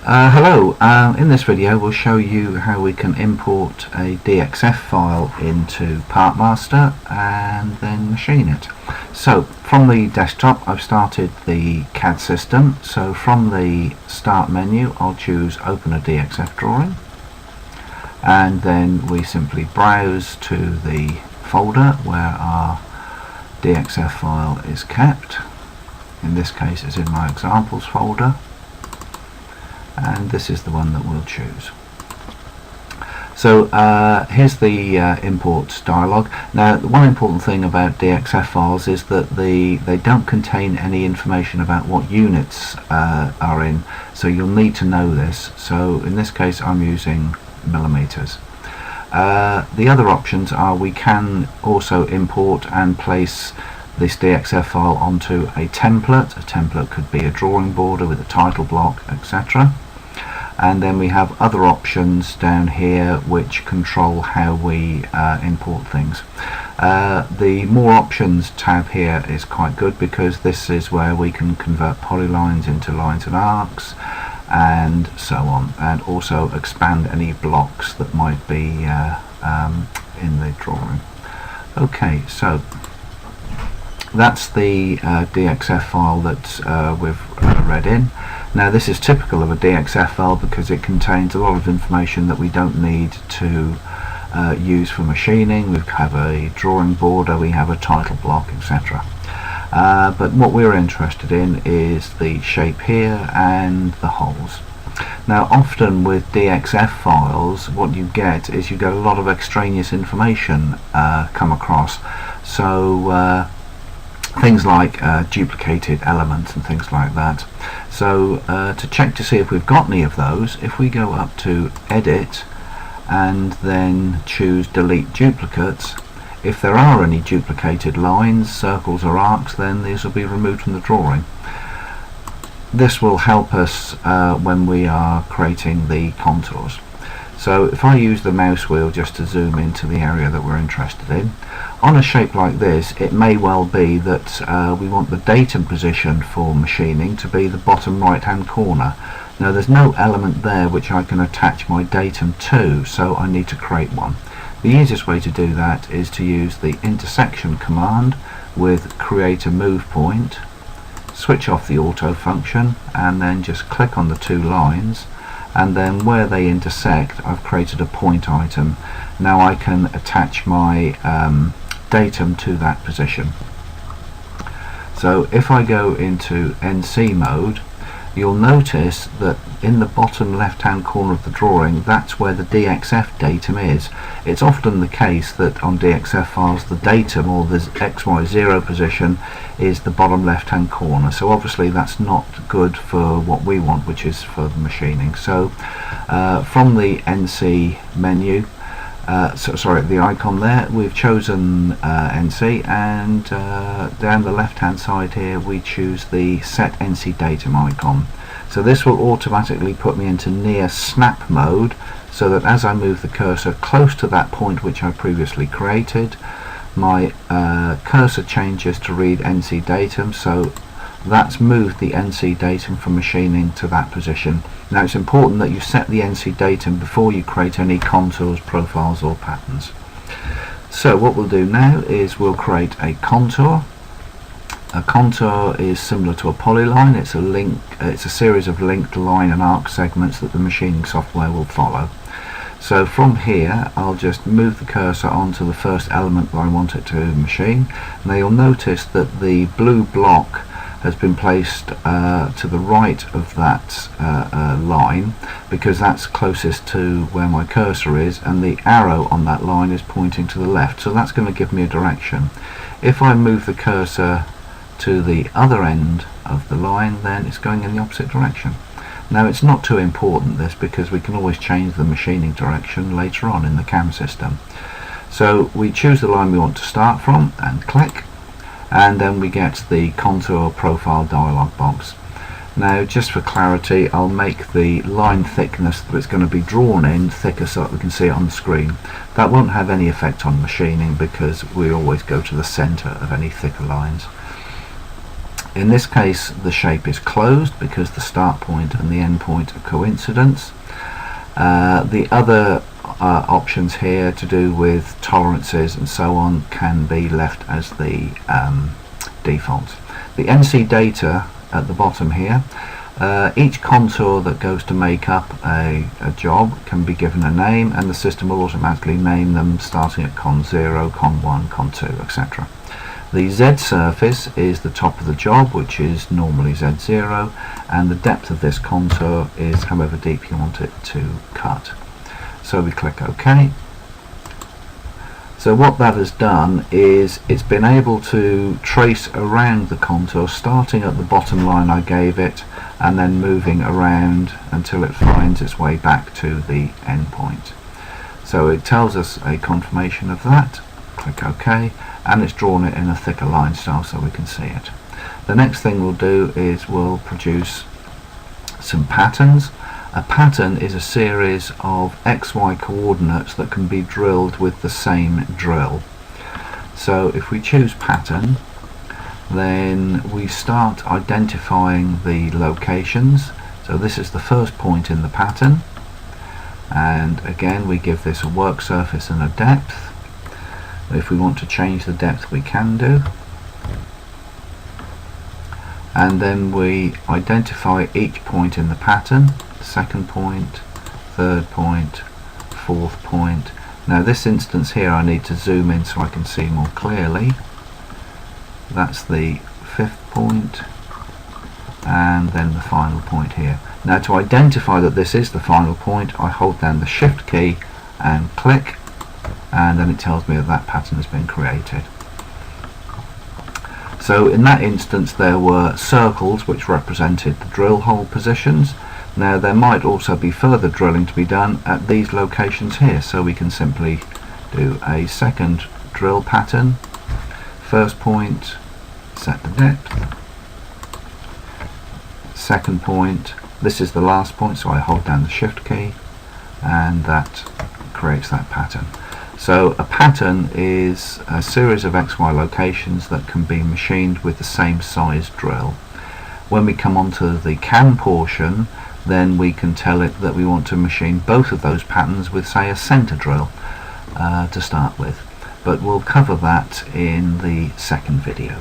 Hello, in this video we'll show you how we can import a Dxf file into PartMaster and then machine it. So from the desktop I've started the CAD system, so from the start menu I'll choose open a Dxf Drawing, and then we simply browse to the folder where our Dxf file is kept. In this case it's in my examples folder, and this is the one that we'll choose. So here's the import dialog. Now, the one important thing about Dxf files is that they don't contain any information about what units are in, so you'll need to know this. So in this case I'm using millimeters. The other options are we can also import and place this Dxf file onto a template. A template could be a drawing border with a title block, etc. And then we have other options down here which control how we import things. The more options tab here is quite good because this is where we can convert polylines into lines and arcs and so on, and also expand any blocks that might be in the drawing. Okay, so that's the Dxf file that we've read in. Now this is typical of a Dxf file because it contains a lot of information that we don't need to use for machining. We have a drawing border, we have a title block, etc. But what we're interested in is the shape here and the holes. Now often with Dxf files what you get is you get a lot of extraneous information come across. So things like duplicated elements and things like that. So to check to see if we've got any of those, if we go up to Edit and then choose Delete Duplicates, if there are any duplicated lines, circles or arcs, then these will be removed from the drawing. This will help us when we are creating the contours. So if I use the mouse wheel just to zoom into the area that we're interested in, on a shape like this it may well be that we want the datum position for machining to be the bottom right hand corner. Now there's no element there which I can attach my datum to, so I need to create one. The easiest way to do that is to use the intersection command with create a move point, switch off the auto function, and then just click on the two lines, and then where they intersect I've created a point item. Now I can attach my datum to that position. So if I go into NC mode, you'll notice that in the bottom left hand corner of the drawing that's where the Dxf datum is. It's often the case that on Dxf files the datum or the XY0 position is the bottom left hand corner, so obviously that's not good for what we want, which is for the machining. So from the NC menu, the icon there, we've chosen NC, and down the left hand side here we choose the set NC datum icon. So this will automatically put me into near snap mode, so that as I move the cursor close to that point which I previously created, my cursor changes to read NC datum, so that's moved the NC datum from machining to that position. Now it's important that you set the NC datum before you create any contours, profiles or patterns. So what we'll do now is we'll create a contour. A contour is similar to a polyline. It's a series of linked line and arc segments that the machining software will follow. So from here I'll just move the cursor onto the first element that I want it to machine. Now you'll notice that the blue block has been placed to the right of that line because that's closest to where my cursor is, and the arrow on that line is pointing to the left, so that's going to give me a direction. If I move the cursor to the other end of the line, then it's going in the opposite direction. Now it's not too important this, because we can always change the machining direction later on in the CAM system. So we choose the line we want to start from and click, and then we get the contour profile dialog box. Now just for clarity I'll make the line thickness that it's going to be drawn in thicker so that we can see it on the screen. That won't have any effect on machining because we always go to the center of any thicker lines. In this case the shape is closed because the start point and the end point are coincidence. The other options here to do with tolerances and so on can be left as the default. The NC data at the bottom here, each contour that goes to make up a job can be given a name, and the system will automatically name them starting at con 0, con 1, con 2, etc. The Z surface is the top of the job, which is normally Z0, and the depth of this contour is however deep you want it to cut. So we click OK. So what that has done is it's been able to trace around the contour, starting at the bottom line I gave it and then moving around until it finds its way back to the end point. So it tells us a confirmation of that. Click OK, and it's drawn it in a thicker line style so we can see it. The next thing we'll do is we'll produce some patterns. A pattern is a series of XY coordinates that can be drilled with the same drill. So if we choose pattern, then we start identifying the locations. So this is the first point in the pattern, and again we give this a work surface and a depth. If we want to change the depth we can do, and then we identify each point in the pattern, second point, third point, fourth point. Now this instance here I need to zoom in so I can see more clearly. That's the fifth point, and then the final point here. Now to identify that this is the final point, I hold down the shift key and click, and then it tells me that that pattern has been created. So in that instance there were circles which represented the drill hole positions. Now there might also be further drilling to be done at these locations here, so we can simply do a second drill pattern. First point, set the depth. Second point, this is the last point, so I hold down the shift key and that creates that pattern. So a pattern is a series of XY locations that can be machined with the same size drill. When we come onto the CAM portion, then we can tell it that we want to machine both of those patterns with, say, a center drill to start with. But we'll cover that in the second video.